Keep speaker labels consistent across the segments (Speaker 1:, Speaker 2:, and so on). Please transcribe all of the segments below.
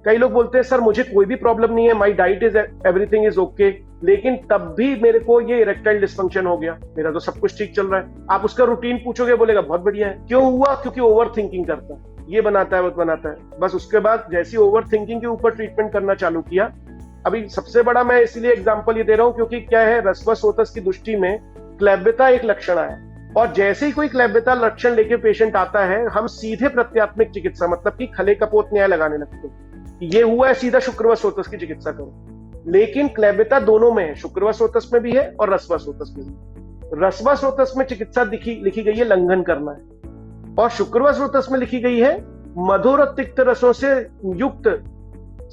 Speaker 1: कई लोग बोलते हैं सर मुझे कोई भी प्रॉब्लम नहीं है, my diet is everything is okay, लेकिन तब भी मेरे को ये इरेक्टाइल डिस्फंक्शन हो गया, मेरा तो सब कुछ ठीक चल रहा है। आप उसका रूटीन पूछोगे, बोलेगा बहुत बढ़िया है। क्यों हुआ? क्योंकि ओवर थिंकिंग करता है, ये बनाता है वो बनाता है। बस उसके बाद जैसी ओवर थिंकिंग के ऊपर ट्रीटमेंट करना चालू किया, अभी सबसे बड़ा मैं इसलिए एग्जांपल ये दे रहा हूं क्योंकि क्या है, रसवसोतस की दृष्टि में क्लैब्यता एक लक्षण आया, और जैसे ही कोई क्लैब्यता लक्षण लेके पेशेंट आता है, हम सीधे प्रत्यात्मक चिकित्सा मतलब कि खले कपोत न्याय लगाने लगते हैं। ये हुआ है, सीधा शुक्रवसोतस की चिकित्सा करो। लेकिन क्लैब्यता दोनों में है, शुक्रवसोतस में भी है और रसवसोतस में भी। रसवसोतस में चिकित्सा लिखी गई है लंघन करना है, और शुक्रवसोतस में लिखी गई है मधुर और तिक्त रसों से युक्त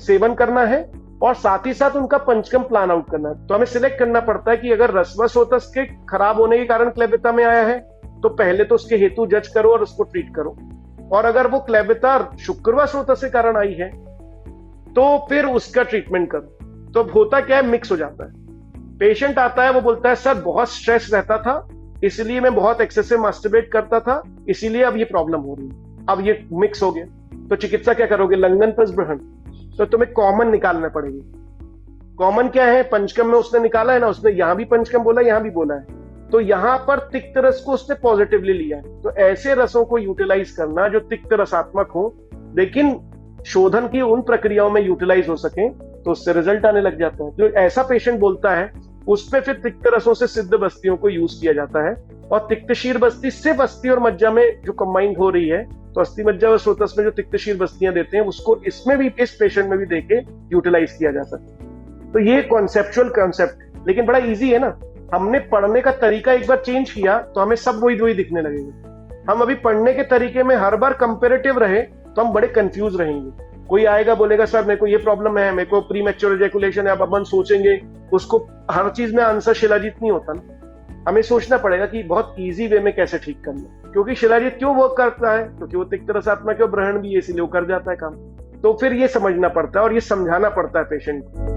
Speaker 1: सेवन करना है, और साथ ही साथ उनका पंचकम प्लान आउट करना है। तो हमें सिलेक्ट करना पड़ता है कि अगर रसवसोतस के खराब होने के कारण क्लैब्यता में आया है, तो पहले तो उसके हेतु जज करो और उसको ट्रीट करो, और अगर वो क्लैब्यता शुक्रवसोतस के कारण आई है तो फिर उसका ट्रीटमेंट करो। तो होता क्या है, मिक्स हो जाता है। पेशेंट आता है, वो बोलता है सर बहुत स्ट्रेस रहता था, इसलिए मैं बहुत एक्सेसिव मास्टरबेट करता था, इसीलिए अब ये प्रॉब्लम हो रही है। अब ये मिक्स हो गया, तो चिकित्सा क्या करोगे? लंघन प्लस ग्रहण। तो तुम्हें कॉमन निकालना पड़ेगी। कॉमन क्या है? पंचकम में उसने निकाला है ना, उसने यहां भी पंचकम बोला, यहां भी बोला है, तो यहां पर तिक्त रस को उसने पॉजिटिवली लिया है। तो ऐसे रसों को यूटिलाइज करना जो तिक्त रसात्मक हो, लेकिन शोधन की उन प्रक्रियाओं में यूटिलाइज हो सके, तो उससे रिजल्ट आने लग जाता है। जो ऐसा पेशेंट बोलता है, उस पे फिर तिक्त रसों से सिद्ध बस्तियों को यूज किया जाता है, और तिक्तशीर बस्ती सिर्फ अस्थि और मज्जा में जो कंबाइंड हो रही है, तो अस्थि मज्जा और सोतस में जो तिक्तशीर बस्तियां देते हैं, उसको इसमें भी, इस पेशेंट में भी देके यूटिलाइज किया जा सकता है। तो ये कॉन्सेप्चुअल कॉन्सेप्ट, लेकिन बड़ा इजी है ना। हमने पढ़ने का तरीका एक बार चेंज किया तो हमें सब वही वही दिखने लगेगा। हम अभी पढ़ने के तरीके में हर बार कंपेरेटिव रहे तो हम बड़े कंफ्यूज रहेंगे। कोई आएगा बोलेगा सर मेरे को ये प्रॉब्लम है, मेरे को प्री मैच्योर इजैकुलेशन है, अब अपन सोचेंगे, उसको हर चीज में आंसर शिलाजीत नहीं होता ना। हमें सोचना पड़ेगा कि बहुत इजी वे में कैसे ठीक करना, क्योंकि शिलाजीत क्यों वर्क करता है, क्योंकि वो तिक्त रसात्मक है और ग्रहण भी है, इसीलिए वो कर जाता है काम। तो फिर ये समझना पड़ता है और ये समझाना पड़ता है पेशेंट को।